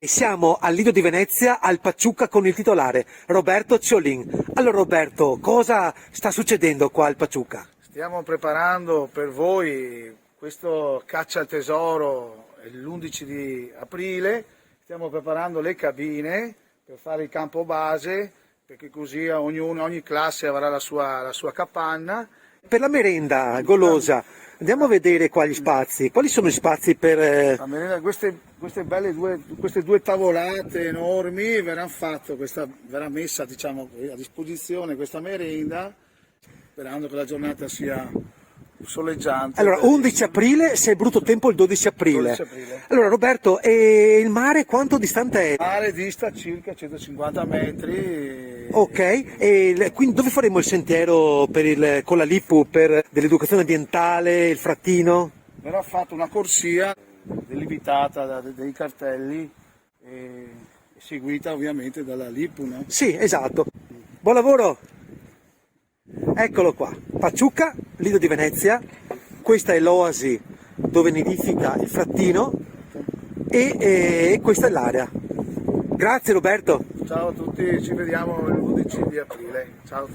E siamo al Lido di Venezia, al Paciuca con il titolare, Roberto Ciolin. Allora Roberto, cosa sta succedendo qua al Paciuca? Stiamo preparando per voi questo caccia al tesoro l'11 di aprile, stiamo preparando le cabine per fare il campo base, perché così ogni classe avrà la sua capanna. Per la merenda golosa, andiamo a vedere qua gli spazi. Quali sono gli spazi per... La merenda, queste due tavolate enormi verrà messa, diciamo, a disposizione questa merenda, sperando che la giornata sia soleggiante. Allora, 11 aprile, se è brutto tempo il 12 aprile. 12 aprile. Allora Roberto, e il mare quanto distante è? Il mare dista circa 150 metri. Ok, e quindi dove faremo il sentiero con la LIPU per dell'educazione ambientale, il frattino? Verrà fatta una corsia delimitata dei cartelli e seguita ovviamente dalla LIPU, no? Sì, esatto. Buon lavoro! Eccolo qua, Paciuca, Lido di Venezia, questa è l'oasi dove nidifica il frattino e questa è l'area. Grazie Roberto! Ciao a tutti, ci vediamo l'11 di aprile. Ciao.